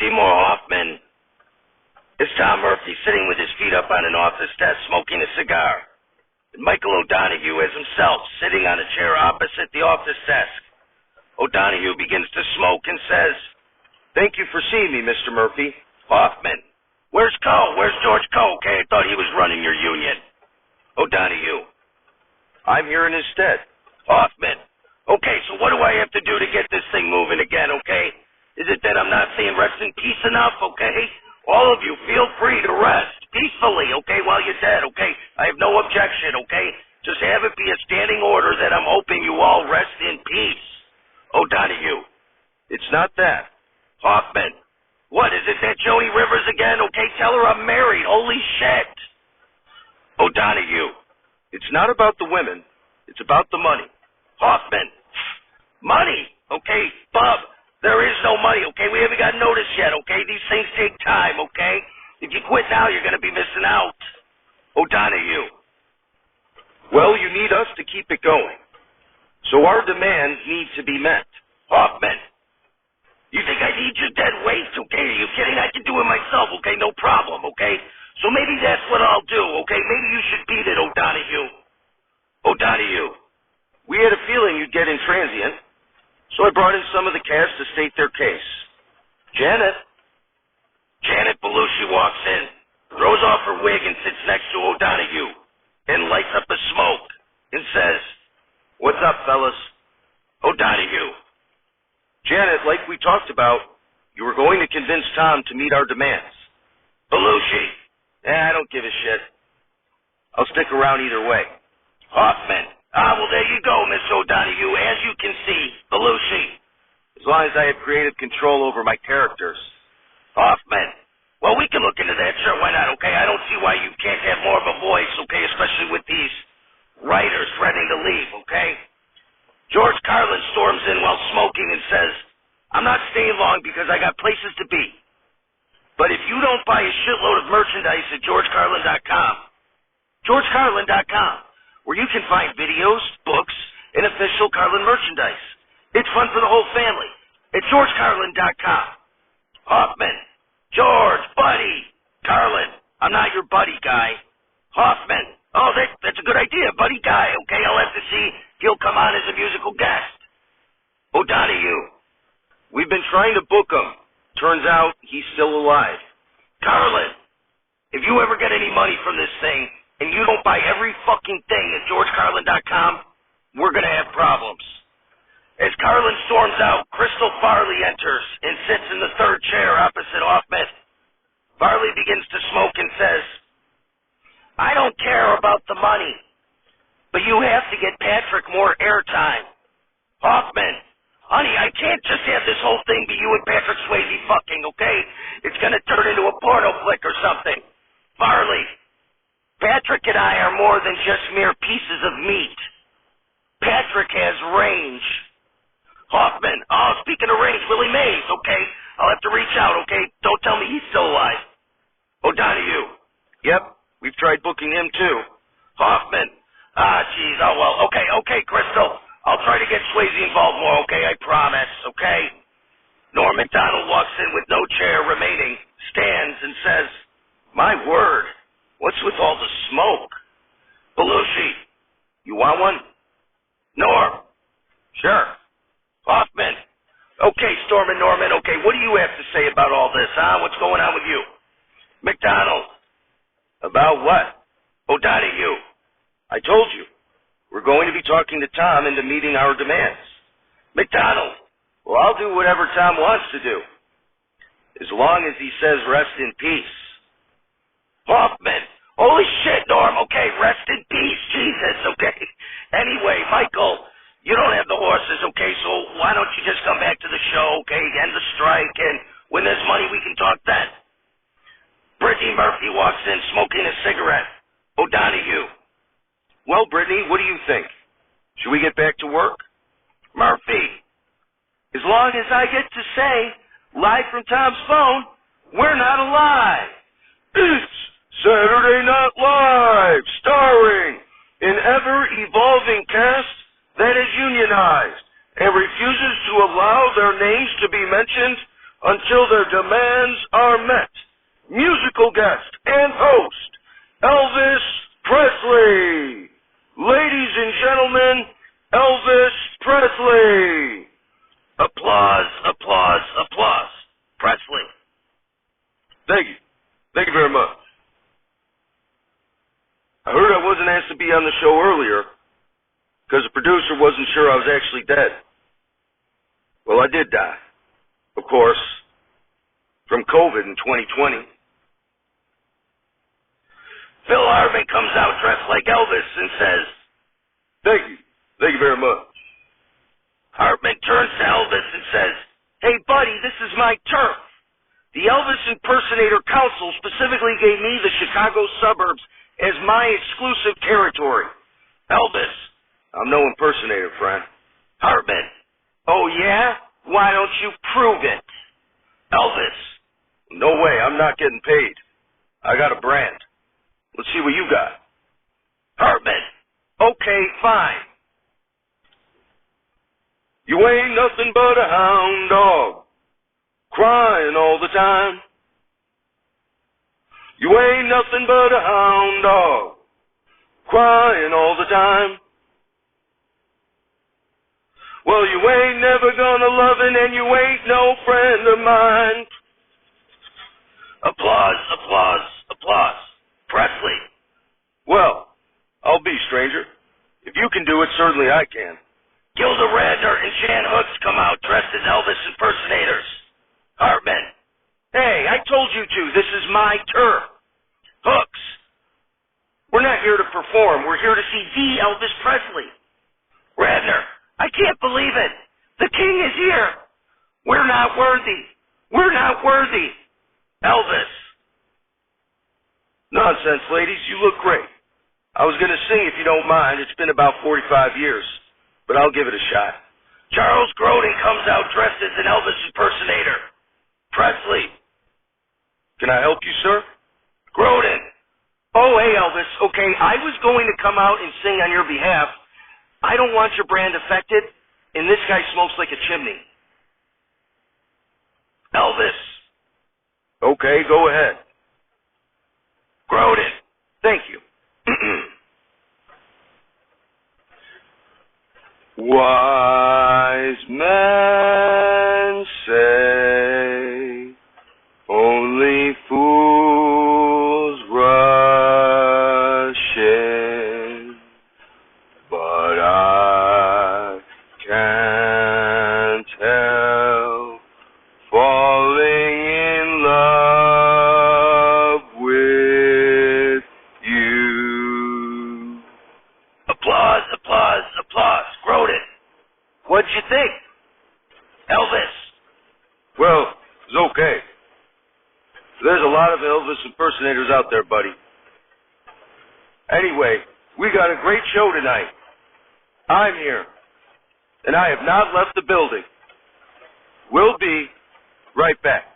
Seymour Hoffman. It's Tom Murphy sitting with his feet up on an office desk smoking a cigar. And Michael O'Donoghue as himself sitting on a chair opposite the office desk. O'Donoghue begins to smoke and says, "Thank you for seeing me, Mr. Murphy." Hoffman, "Where's Coe? Where's George Coe? Okay, I thought he was running your union." O'Donoghue, "I'm here in his stead." Hoffman, "Okay, so what do I have to do to get this thing moving again, okay? Is it that I'm not saying rest in peace enough, okay? All of you, feel free to rest peacefully, okay, while you're dead, okay? I have no objection, okay? Just have it be a standing order that I'm hoping you all rest in peace." O'Donoghue, "It's not that." Hoffman, "What, is it that Joni Rivers again? Okay, tell her I'm married. Holy shit." O'Donoghue, "It's not about the women. It's about the money." Hoffman, "Money? Okay, Bub, there is no money, okay? We haven't got notice yet, okay? These things take time, okay? If you quit now, you're going to be missing out." O'Donoghue, "Well, you need us to keep it going. So our demands need to be met." Hoffman, "You think I need your dead weight, okay? Are you kidding? I can do it myself, okay? No problem, okay? So maybe that's what I'll do, okay? Maybe you should beat it, O'Donoghue." O'Donoghue, "We had a feeling you'd get intransient, so I brought in some of the cast to state their case. Janet Belushi walks in, throws off her wig and sits next to O'Donoghue, and lights up a smoke, and says, "What's up, fellas?" O'Donoghue, "Janet, like we talked about, you were going to convince Tom to meet our demands." Belushi, "I don't give a shit. I'll stick around either way." Hoffman, "Well, there you go, Miss O'Donoghue. As you can see, Belushi." "As long as I have creative control over my characters." Hoffman, "Well, we can look into that. Sure, why not, okay? I don't see why you can't have more of a voice, okay, especially with these writers threatening to leave, okay?" George Carlin storms in while smoking and says, "I'm not staying long because I got places to be. But if you don't buy a shitload of merchandise at GeorgeCarlin.com, GeorgeCarlin.com, where you can find videos, books, and official Carlin merchandise. It's fun for the whole family. At GeorgeCarlin.com. Hoffman, "George, buddy." Carlin, "I'm not your buddy guy." Hoffman, "Oh, that's a good idea, buddy guy. Okay, I'll have to see if he'll come on as a musical guest." O'Donoghue, "We've been trying to book him. Turns out he's still alive." Carlin, "If you ever get any money from this thing, and you don't buy every fucking thing at GeorgeCarlin.com, we're going to have problems." As Carlin storms out, Crystal Farley enters and sits in the third chair opposite Hoffman. Farley begins to smoke and says, "I don't care about the money, but you have to get Patrick more airtime." Hoffman, "Honey, I can't just have this whole thing be you and Patrick Swayze fucking, okay? It's going to turn into a porno flick or something." Farley, "Patrick and I are more than just mere pieces of meat. Patrick has range." Hoffman, "Speaking of range, Willie Mays, okay? I'll have to reach out, okay? Don't tell me he's still alive." O'Donoghue, "Yep, we've tried booking him too." Hoffman, Geez, well, okay, Crystal. I'll try to get Swayze involved more, okay? I promise, okay?" Norm MacDonald walks in with no chair remaining, stands, and says, "My word, what's with all the smoke?" Belushi, "You want one?" Norm, "Sure." Hoffman, "Okay, Storm and Norman, okay, what do you have to say about all this, huh? What's going on with you?" MacDonald, "About what?" O'Donoghue, "I told you. We're going to be talking to Tom into meeting our demands." MacDonald, "Well, I'll do whatever Tom wants to do, as long as he says rest in peace." Hoffman, "Holy shit, Norm, okay, rest in peace, Jesus, okay? Anyway, Michael, you don't have the horses, okay, so why don't you just come back to the show, okay, end the strike, and when there's money, we can talk then." Brittany Murphy walks in smoking a cigarette. O'Donoghue, "Well, Brittany, what do you think? Should we get back to work?" Murphy, "As long as I get to say, live from Tom's phone, we're not alive." It's Saturday Night Live, starring an ever-evolving cast that is unionized and refuses to allow their names to be mentioned until their demands are met. Musical guest and host, Elvis Presley. Ladies and gentlemen, Elvis Presley. Applause, applause, applause. Presley. Thank you. Thank you very much. I heard I wasn't asked to be on the show earlier because the producer wasn't sure I was actually dead. Well, I did die, of course, from COVID in 2020. Phil Hartman comes out dressed like Elvis and says, "Thank you. Thank you very much." Hartman turns to Elvis and says, "Hey, buddy, this is my turf. The Elvis Impersonator Council specifically gave me the Chicago suburbs as my exclusive territory." Elvis, "I'm no impersonator, friend." Hartman, "Oh, yeah? Why don't you prove it?" Elvis, "No way. I'm not getting paid. I got a brand. Let's see what you got." Hartman, "Okay, fine. You ain't nothing but a hound dog, crying all the time. You ain't nothing but a hound dog, crying all the time. Well, you ain't never gonna love it, and you ain't no friend of mine." Applause, applause, applause. Presley, "Well, I'll be, stranger. If you can do it, certainly I can." Gilda Radner and Jan Hooks come out dressed as Elvis impersonators. Hartman, "Hey, I told you to. This is my turf." Hooks, "We're not here to perform. We're here to see the Elvis Presley." Radner, "I can't believe it. The king is here. We're not worthy. We're not worthy." Elvis, "Nonsense, ladies. You look great. I was going to sing if you don't mind. It's been about 45 years, but I'll give it a shot." Charles Grodin comes out dressed as an Elvis impersonator. Presley, "Can I help you, sir?" Grodin, "Oh, hey, Elvis. Okay, I was going to come out and sing on your behalf. I don't want your brand affected, and this guy smokes like a chimney." Elvis, "Okay, go ahead." Grodin, "Thank you." Wise men say only fools rush in, but I can't help falling in love with you. Applause, applause, applause. Grodin, "What'd you think?" Elvis, "Well, it was okay. There's a lot of Elvis impersonators out there, buddy. Anyway, we got a great show tonight. I'm here, and I have not left the building. We'll be right back."